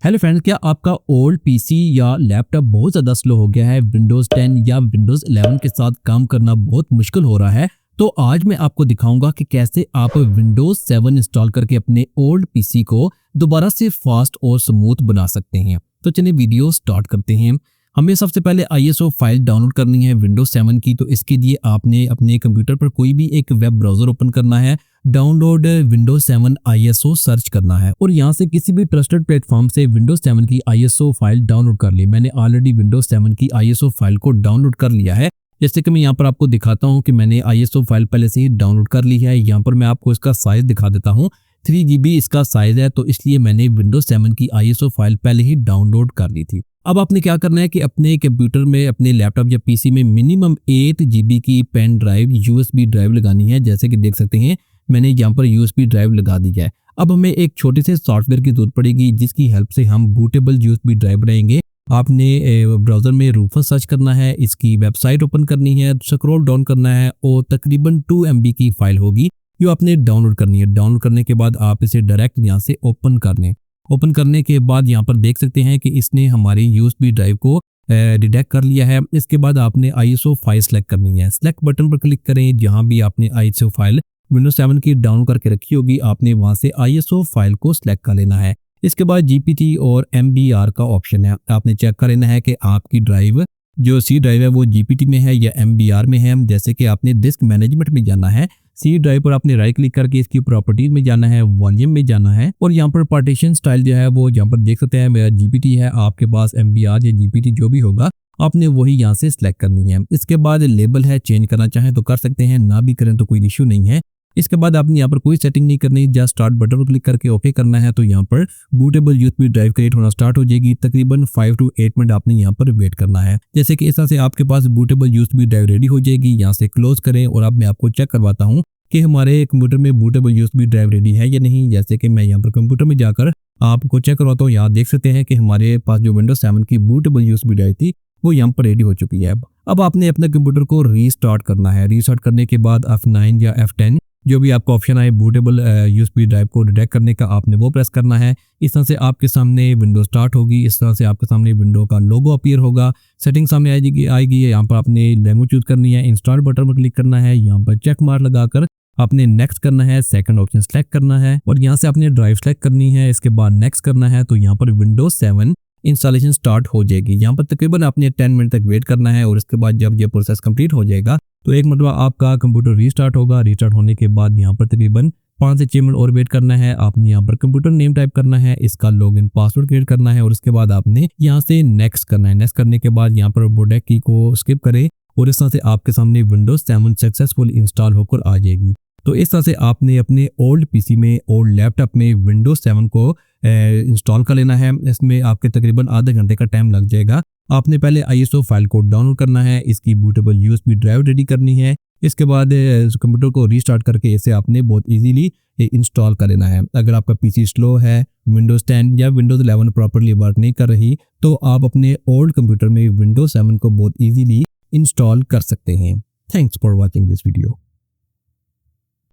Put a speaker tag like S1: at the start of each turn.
S1: Hello friends, क्या आपका old PC या लैपटॉप बहुत ज़्यादा स्लो हो गया है? विंडोज़ 10 या विंडोज़ 11 के साथ काम करना बहुत मुश्किल हो रहा है। तो आज मैं आपको दिखाऊंगा कि कैसे आप विंडोज़ 7 इंस्टॉल करके अपने ओल्ड पीसी को दोबारा से फास्ट और स्मूथ बना सकते हैं। तो चलिए वीडियो स्टार्ट करते हैं। हमें सबसे पहले ISO फाइल डाउनलोड करनी है विंडोज 7 की। तो इसके लिए आपने अपने कंप्यूटर पर कोई भी एक वेब ब्राउज़र ओपन करना है, डाउनलोड विंडोज 7 ISO सर्च करना है और यहाँ से किसी भी ट्रस्टेड प्लेटफॉर्म से विंडोज 7 की ISO फाइल डाउनलोड कर ली। मैंने ऑलरेडी विंडोज 7 की ISO फाइल को डाउनलोड कर लिया है। जैसे कि मैं यहाँ पर आपको दिखाता हूँ कि मैंने ISO फाइल पहले से ही डाउनलोड कर ली है। यहाँ पर मैं आपको इसका साइज दिखा देता हूँ। 3 GB इसका साइज है, तो इसलिए मैंने विंडोज 7 की ISO फाइल पहले ही डाउनलोड कर ली थी। अब आपने क्या करना है कि अपने कंप्यूटर में, अपने लैपटॉप या पीसी में मिनिमम 8 GB की पेन ड्राइव USB ड्राइव लगानी है। जैसे कि देख सकते हैं मैंने यहाँ पर USB ड्राइव लगा दी है। अब हमें एक छोटे से सॉफ्टवेयर की जरूरत पड़ेगी जिसकी हेल्प से हम बूटेबल USB ड्राइव बनाएंगे। आपने ब्राउज़र में रूफस सर्च करना है, इसकी वेबसाइट ओपन करनी है, स्क्रॉल डाउन करना है और तकरीबन 2 MB की फाइल होगी जो आपने डाउनलोड करनी है। डाउनलोड करने के बाद आप इसे डायरेक्ट यहाँ से ओपन कर लें। ओपन करने के बाद यहाँ पर देख सकते हैं कि इसने हमारी USB ड्राइव को डिटेक्ट कर लिया है। इसके बाद आपने ISO फाइल सेलेक्ट करनी है। सेलेक्ट बटन पर क्लिक करें। जहाँ भी आपने ISO फाइल विंडोज 7 की डाउनलोड करके रखी होगी, आपने वहां से ISO फाइल को सिलेक्ट कर लेना है। इसके बाद GPT और MBR का ऑप्शन है। आपने चेक कर लेना है कि आपकी ड्राइव जो C ड्राइव है वो GPT में है या MBR में है। जैसे कि आपने डिस्क मैनेजमेंट में जाना है, C ड्राइव पर आपने राइट क्लिक करके इसकी प्रॉपर्टीज में जाना है, वॉल्यूम में जाना है और यहाँ पर पार्टीशन स्टाइल जो है वो यहाँ पर देख सकते हैं मेरा GPT है। आपके पास MBR या GPT जो भी होगा आपने वही यहाँ से सिलेक्ट करनी है। इसके बाद लेबल है, चेंज करना चाहें तो कर सकते हैं, ना भी करें तो कोई इशू नहीं है। इसके बाद आपने यहाँ पर कोई सेटिंग नहीं करनी, जस्ट स्टार्ट बटन पर क्लिक करके ओके करना है। तो यहाँ पर बूटेबल USB ड्राइव क्रिएट होना स्टार्ट हो जाएगी। तकरीबन 5 to 8 मिनट आपने यहाँ पर वेट करना है। जैसे कि इस तरह से आपके पास बूटेबल USB ड्राइव रेडी हो जाएगी। यहाँ से क्लोज करें और अब मैं आपको चेक करवाता हूँ कि हमारे कंप्यूटर में बूटेबल USB ड्राइव रेडी है या नहीं। जैसे कि मैं यहाँ पर कंप्यूटर में जाकर आपको चेक करवाता हूँ। यहाँ देख सकते हैं कि हमारे पास जो विंडोज 7 की बूटेबल USB ड्राइव थी वो यहाँ पर रेडी हो चुकी है। अब आपने अपने कंप्यूटर को रीस्टार्ट करना है। रीस्टार्ट करने के बाद F9 या F10 जो भी आपका ऑप्शन आए बूटेबल USB ड्राइव को डिटेक्ट करने का, आपने वो प्रेस करना है। इस तरह से आपके सामने विंडो स्टार्ट होगी। इस तरह से आपके सामने विंडो का लोगो अपीयर होगा, सेटिंग सामने आएगी। यहाँ पर आपने लैंग्वेज चूज करनी है, इंस्टॉल बटन पर क्लिक करना है, यहाँ पर चेक मार्क लगाकर आपने नेक्स्ट करना है, सेकंड ऑप्शन सेलेक्ट करना है और यहाँ से आपने ड्राइव सेलेक्ट करनी है। इसके बाद नेक्स्ट करना है तो यहाँ पर विंडोज 7 इंस्टॉलेशन स्टार्ट हो जाएगी। यहाँ पर तकरीबन आपने 10 मिनट तक वेट करना है और इसके बाद जब ये प्रोसेस कंप्लीट हो जाएगा तो एक मतलब आपका कंप्यूटर रीस्टार्ट होगा। रीस्टार्ट होने के बाद यहाँ पर तकरीबन 5 से 6 मिनट और वेट करना है। आपने यहाँ पर कंप्यूटर नेम टाइप करना है, इसका लॉगिन पासवर्ड क्रिएट करना है और उसके बाद आपने यहाँ से नेक्स्ट करना है। नेक्स्ट करने के बाद यहाँ पर प्रोटेक्ट की को स्किप करें और इस तरह से आपके सामने विंडोज 7 सक्सेसफुल इंस्टॉल होकर आ जाएगी। तो इस तरह से आपने अपने ओल्ड पीसी में, ओल्ड लैपटॉप में विंडोज 7 को इंस्टॉल कर लेना है। इसमें आपके तकरीबन आधे घंटे का टाइम लग जाएगा। आपने पहले ISO फाइल को डाउनलोड करना है, इसकी बूटेबल USB ड्राइव रेडी करनी है। इसके बाद कंप्यूटर को रीस्टार्ट करके इसे आपने बहुत इजीली इंस्टॉल कर लेना है। अगर आपका पीसी स्लो है, विंडोज 10 या विंडोज 11 प्रॉपर्ली वर्क नहीं कर रही तो आप अपने ओल्ड कंप्यूटर में विंडोज 7 को बहुत इजीली इंस्टॉल कर सकते हैं। Thanks for watching this video.